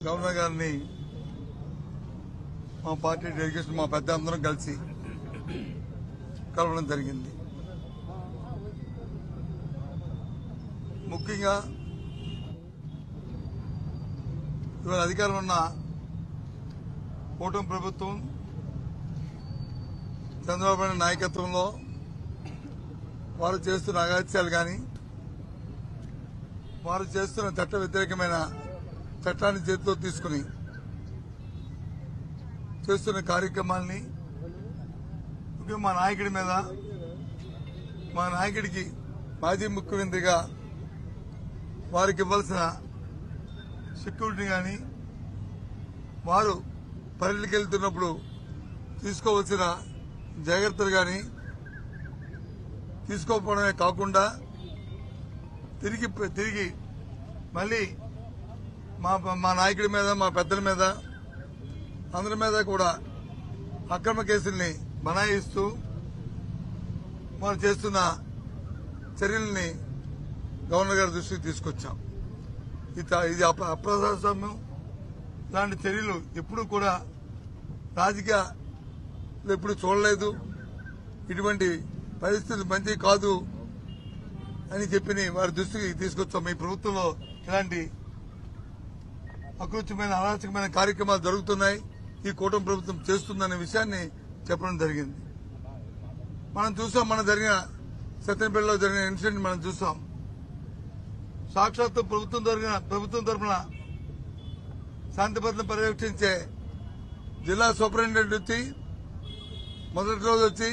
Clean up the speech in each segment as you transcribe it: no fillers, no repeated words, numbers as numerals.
Governor గారిని మా party delegation మా పెద్ద అందరం కలిసి కలవడం జరిగింది. ముఖ్యంగా ఇవాళ అధికారంలో ఉన్న కూటమి ప్రభుత్వం చంద్రబాబు నాయుడు నాయకత్వంలో వారు చేస్తున్న అగాత్యాలు కానీ వారు చేస్తున్న చట్ట వ్యతిరేకమైన చట్టాన్ని చేతిలో తీసుకుని చేస్తున్న కార్యక్రమాల్ని ముఖ్యంగా మా నాయకుడి మీద మా నాయకుడికి మాజీ ముఖ్యమంత్రిగా వారికి ఇవ్వాల్సిన సెక్యూరిటీ కానీ వారు పర్యటనకి వెళ్తున్నప్పుడు తీసుకోవాల్సిన జాగ్రత్తలు కానీ తీసుకోకపోవడమే కాకుండా తిరిగి మళ్ళీ మా నాయకుడి మీద మా పెద్దల మీద అందరి మీద కూడా అక్రమ కేసుల్ని బనాయిస్తూ వారు చేస్తున్న చర్యల్ని గవర్నర్ గారి దృష్టికి తీసుకొచ్చాం. ఇది అప్రజాస్వామ్యం. ఇలాంటి చర్యలు ఎప్పుడు కూడా రాజకీయాలు ఎప్పుడు చూడలేదు. ఇటువంటి పరిస్థితులు మంచి కాదు అని చెప్పి వారి దృష్టికి తీసుకొచ్చాం. ఈ ప్రభుత్వంలో ఇలాంటి అకృత్యమైన అరాచకమైన కార్యక్రమాలు జరుగుతున్నాయి, ఈ కూటమి ప్రభుత్వం చేస్తుందనే విషయాన్ని చెప్పడం జరిగింది. మనం చూసాం, మన జరిగిన సత్యనపల్లిలో జరిగిన ఇన్సిడెంట్ మనం చూసాం. సాక్షాత్తు ప్రభుత్వం తరఫున శాంతి భద్రతను పర్యవేక్షించే జిల్లా సూపరింటెండెంట్ వచ్చి మొదటి రోజు వచ్చి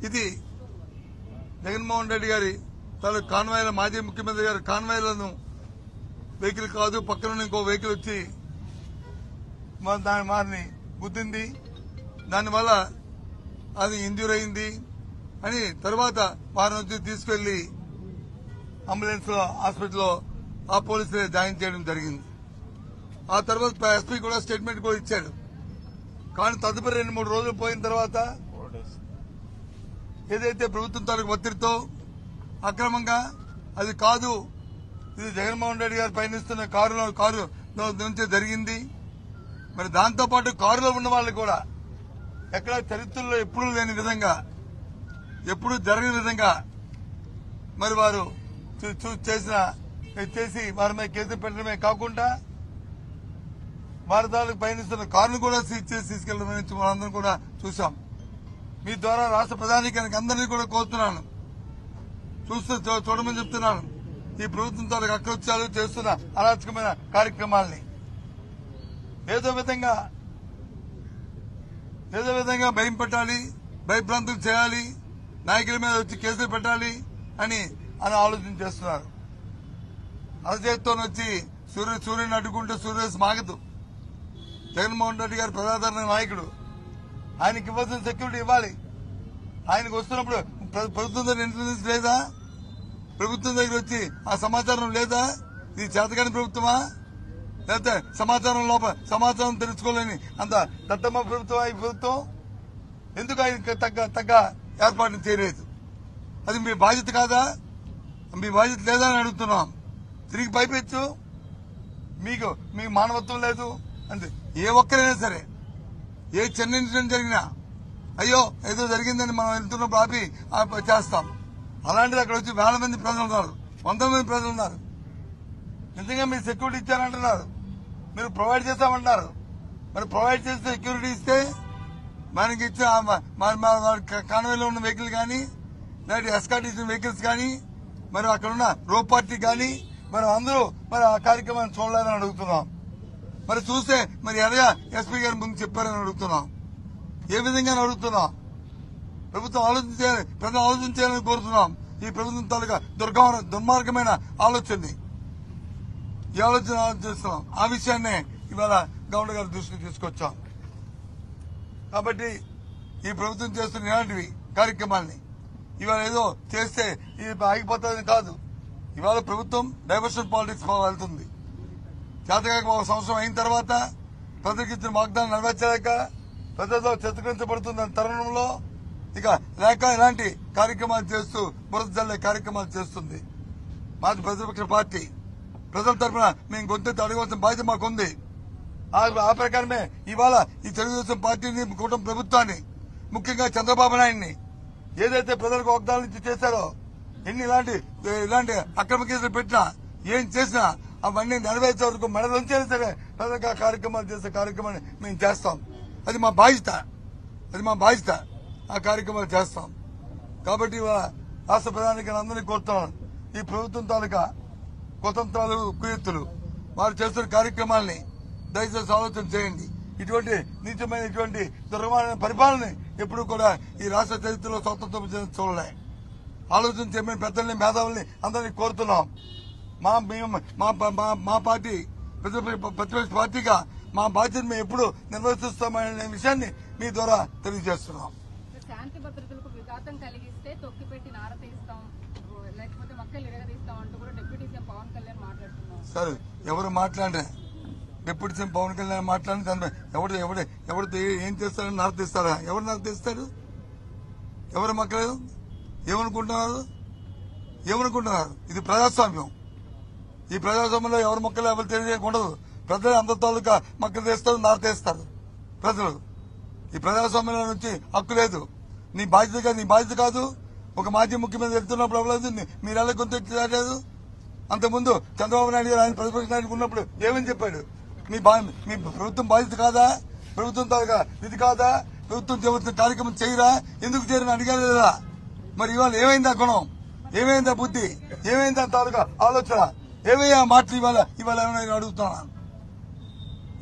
ఇది జగన్మోహన్ రెడ్డి గారి కాన్వాయ్ల మాజీ ముఖ్యమంత్రి గారి కాన్వాయ్లను వెహికల్ కాదు, పక్కన ఇంకో వెహికల్ వచ్చి వారిని గుద్దింది, దానివల్ల అది ఇంజ్యూర్ అయింది అని తర్వాత వారిని వచ్చి తీసుకెళ్లి అంబులెన్స్ లో హాస్పిటల్లో ఆ పోలీసులే జాయిన్ చేయడం జరిగింది. ఆ తర్వాత ఎస్పీ కూడా స్టేట్మెంట్ కూడా ఇచ్చాడు. కానీ తదుపరి 2-3 రోజులు పోయిన తర్వాత ఏదైతే ప్రభుత్వం తాలూకు ఒత్తిడితో అక్రమంగా అది కాదు, ఇది జగన్మోహన్ రెడ్డి గారు పయనిస్తున్న కారు నుంచి జరిగింది. మరి దాంతోపాటు కారులో ఉన్న వాళ్ళు కూడా ఎక్కడ చరిత్రలో ఎప్పుడూ లేని విధంగా ఎప్పుడూ జరగని విధంగా మరి వారు చేసి వారి మీద కేసు పెట్టడమే కాకుండా వారి తాలూకు పయనిస్తున్న కారును కూడా సీజ్ చేసి తీసుకెళ్లడం మనందరం కూడా చూశాం. మీ ద్వారా రాష్ట్ర ప్రధానికానికి అందరినీ కూడా కోరుతున్నాను, చూడమని చెప్తున్నాను. ఈ ప్రభుత్వం తాలూకు అకృత్యాలు చేస్తున్న అరాచకమైన కార్యక్రమాల్ని ఏదో విధంగా భయం పెట్టాలి, భయభ్రాంతులు చేయాలి, నాయకుల మీద వచ్చి కేసులు పెట్టాలి అని ఆలోచన చేస్తున్నారు. అరచేతితో వచ్చి సూర్యుని అడ్డుకుంటే సూర్యరశ్మి ఆగదు. జగన్మోహన్ రెడ్డి గారు ప్రజాదరణ నాయకుడు, ఆయనకి ఇవ్వాల్సిన సెక్యూరిటీ ఇవ్వాలి. ఆయనకు వస్తున్నప్పుడు ప్రభుత్వం దగ్గర ఇంటెలిజెన్స్ లేదా? ప్రభుత్వం దగ్గర వచ్చి ఆ సమాచారం లేదా? ఇది చేతకాని ప్రభుత్వమా? లేకపోతే సమాచారం తెలుసుకోలేని అంత దత్తమ్మ ప్రభుత్వం ఈ ప్రభుత్వం? ఎందుకు ఆయన తగ్గ ఏర్పాటును చేయలేదు? అది మీ బాధ్యత కాదా? మీ బాధ్యత లేదా అని అడుగుతున్నాం. తిరిగి పైపెచ్చు మీకు మానవత్వం లేదు అంటే ఏ ఒక్కరైనా సరే ఏ చిన్న ఇన్సిడెంట్ జరిగినా అయ్యో ఏదో జరిగిందని మనం వెళ్తున్నప్పుడు ఆపి చేస్తాం. అలాంటిది అక్కడ వచ్చి 1000 మంది ప్రజలు ఉన్నారు, 100 మంది ప్రజలు ఉన్నారు. నిజంగా మీరు సెక్యూరిటీ ఇచ్చారంటున్నారు, మీరు ప్రొవైడ్ చేస్తామంటున్నారు. మరి ప్రొవైడ్ చేస్తే సెక్యూరిటీ ఇస్తే మనకి ఇచ్చే కాన్వాయ్లో ఉన్న వెహికల్ కానీ లేదా ఎస్కార్ట్ ఇచ్చిన వెహికల్స్ కానీ మరి అక్కడ ఉన్న రో పార్టీ కానీ మరి అందరూ మరి ఆ కార్యక్రమాన్ని చూడలేదని అడుగుతున్నాం. మరి చూస్తే మరి ఎలాగా ఎస్పీ గారి ముందు చెప్పారని అడుగుతున్నాం. ఏ విధంగా అడుగుతున్నాం? ప్రభుత్వం ఆలోచించాలి, ప్రజలు ఆలోచించాలని కోరుతున్నాం. ఈ ప్రభుత్వం తాలూకా దుర్మార్గమైన ఆలోచనని ఈ ఆలోచిస్తున్నాం. ఆ విషయాన్నే ఇవాళ గవర్నర్ గారి దృష్టికి తీసుకొచ్చాం. కాబట్టి ఈ ప్రభుత్వం చేస్తున్న ఇలాంటివి కార్యక్రమాల్ని ఇవాళ ఏదో చేస్తే ఇది ఆగిపోతుందని కాదు. ఇవాళ ప్రభుత్వం డైవర్షన్ పాలిటిక్స్ వెళ్తుంది. చేతకాక 1 సంవత్సరం అయిన తర్వాత ప్రజలకు ఇచ్చిన వాగ్దానం నెరవేర్చలేక ప్రజలతో చిత్రీకరించబడుతున్న తరుణంలో ఇక లేక ఇలాంటి కార్యక్రమాలు చేస్తూ బురద జల్లే కార్యక్రమాలు చేస్తుంది మాది ప్రతిపక్ష పార్టీ. ప్రజల తరఫున మేము గొంతెత్తి అడగవలసిన బాధ్యత మాకుంది. ఆ ప్రకారమే ఇవాళ ఈ తెలుగుదేశం పార్టీని, కూటమి ప్రభుత్వాన్ని, ముఖ్యంగా చంద్రబాబు నాయుడిని ఏదైతే ప్రజలకు వాగ్దానాలు ఇచ్చి చేశారో, ఇలాంటి అక్రమ కేసులు పెట్టినా, ఏం చేసినా అవన్నీ నెరవేర్చే వరకు మెడలోంచి సరే ప్రజలకు కార్యక్రమాలు చేసే కార్యక్రమాన్ని మేము చేస్తాం. అది మా బాధ్యత. ఆ కార్యక్రమాలు చేస్తాం. కాబట్టి రాష్ట్ర ప్రధానికి అందరినీ కోరుతున్నాను, ఈ ప్రభుత్వం తాలూకా కుతంత్రాలు, కుయుక్తులు, వారు చేస్తున్న కార్యక్రమాల్ని దయచేసి ఆలోచన చేయండి. ఇటువంటి నీచమైన, ఇటువంటి దుర్గమైన పరిపాలన ఎప్పుడు కూడా ఈ రాష్ట్ర చరిత్రలో స్వతంత్రం చూడలే. ఆలోచన చేయమని పెద్దల్ని, మేధావుల్ని అందరినీ కోరుతున్నాం. మా పార్టీ ప్రతిపక్ష పార్టీగా మా బాధ్యతను మేము ఎప్పుడు నిర్వర్తిస్తామనే విషయాన్ని మీ ద్వారా తెలియజేస్తున్నాం. శాంతి భద్రతలకు విఘాతం కలిగిస్తే తొక్కిపెట్టి నారతీస్తాం, లేకపోతే మక్కలు ఎరగదీస్తాం అంటూ కూడా డిప్యూటీ సీఎం పవన్ కళ్యాణ్ మాట్లాడుతున్నారు. సరే, ఎవరు మాట్లాడే డిప్యూటీ సీఎం పవన్ కళ్యాణ్ మాట్లాడిన ఎవరు ఏం చేస్తారని నారతీస్తారా? ఎవరు నారతీస్తారు? ఎవరు మక్కలేదు? ఏమనుకుంటున్నారు? ఇది ప్రజాస్వామ్యం. ఈ ప్రజాస్వామ్యంలో ఎవరు మొక్కలు ఎవరు తెలియజేయకూడదు. ప్రజలు అందరి తాలూకా మొక్కలు తీస్తారు, నారతీస్తారు ప్రజలు. ఈ ప్రజాస్వామ్యంలో నుంచి హక్కు లేదు. నీ బాధ్యత కాదు. ఒక మాజీ ముఖ్యమంత్రి వెళ్తున్నప్పుడు అవ్వలేదు, మీరు ఎలా కొంత రాలేదు. అంతకుముందు చంద్రబాబు నాయుడు గారు ఆయన ప్రతిపక్ష నాయకుడు ఉన్నప్పుడు ఏమని చెప్పాడు? మీ ప్రభుత్వం బాధ్యత కాదా? ప్రభుత్వం తాలూకా ఇది కాదా? ప్రభుత్వం చేస్తున్న కార్యక్రమం చేయరా? ఎందుకు చేయరని అడిగారు లేదా? మరి ఇవాళ ఏమైందా గుణం? ఏమైందా బుద్ధి? ఏమైందా తాలూకా ఆలోచన? ఏమయ్యా మాటలు ఇవాళ ఏమైనా అడుగుతున్నా?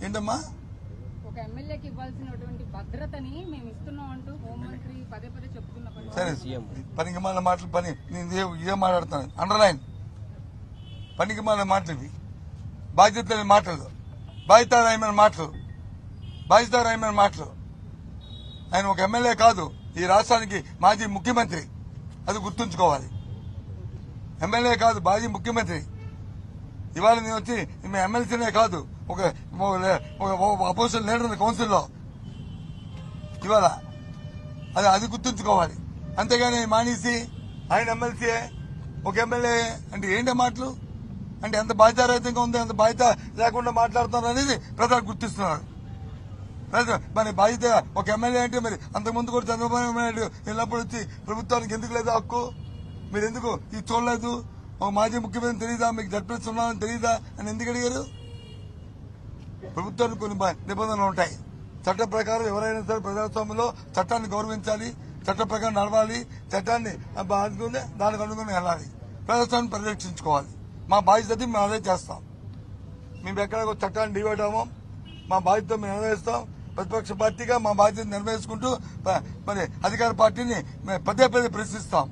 ఏంటమ్మా? ఒక ఎమ్మెల్యేకి ఇవ్వాల్సినటువంటి భద్రతని మేము ఇస్తున్నాం అంటూ హోంమంత్రి పదే చెప్తున్నా. సరే, పనికి మాల మాటలు నేను ఇదే మాట్లాడుతాను. అండర్లైన్. పనికి మాల మాటలు ఇవి. బాధ్యత లేని మాటలు, బాధ్యతారాయమైన మాటలు. ఆయన ఒక ఎమ్మెల్యే కాదు, ఈ రాష్ట్రానికి మాజీ ముఖ్యమంత్రి. అది గుర్తుంచుకోవాలి. ఎమ్మెల్యే కాదు, మాజీ ముఖ్యమంత్రి. ఇవాళ నేను వచ్చి ఎమ్మెల్సీనే కాదు, ఒక అపోజిషన్ లీడర్ కౌన్సిల్లో ఇవాళ. అది గుర్తుంచుకోవాలి. అంతేగాని మానేసి ఆయన ఎమ్మెల్సీయే, ఒక ఎమ్మెల్యే అంటే ఏంటి మాటలు? అంటే ఎంత బాధ్యతారహితంగా ఉంది, ఎంత బాధ్యత లేకుండా మాట్లాడుతున్నారు అనేది ప్రజలు గుర్తిస్తున్నారు. మరి బాధ్యత ఒక ఎమ్మెల్యే అంటే మరి అంతకుముందు కూడా చంద్రబాబు నాయుడు వెళ్ళినప్పుడు వచ్చి ప్రభుత్వానికి ఎందుకు లేదు హక్కు? మీరు ఎందుకు ఇది చూడలేదు? ఒక మాజీ ముఖ్యమంత్రి తెలియదా? మీకు జడ్పీఎస్ ఉన్నారని తెలియదా అని ఎందుకు అడిగారు? ప్రభుత్వానికి కొన్ని నిబంధనలు ఉంటాయి. చట్ట ప్రకారం ఎవరైనా సరే ప్రజాస్వామ్యంలో చట్టాన్ని గౌరవించాలి, చట్ట ప్రకారం నడవాలి, చట్టాన్ని దానికి అనుగుణంగా వెళ్ళాలి, ప్రజాస్వామ్యం పరిరక్షించుకోవాలి. మా బాధ్యత మేము అదే చేస్తాం. మేము ఎక్కడ చట్టాన్ని డివైడ్ అవ్వం. మా బాధ్యత మేము నెరవేరుస్తాం. ప్రతిపక్ష పార్టీగా మా బాధ్యత నెరవేర్చుకుంటూ మరి అధికార పార్టీని పదే ప్రశ్నిస్తాం.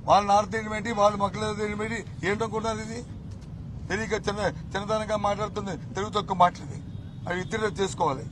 వాళ్ళు నారతీయడం ఏంటి, వాళ్ళు మొక్కలు ఏంటి, ఏంటనుకుంటున్నారు? ఇది తెలియక చిన్నతనంగా మాట్లాడుతుంది, తెలుగు తక్కువ మాట్లాడి అవి ఇతరులు చేసుకోవాలి.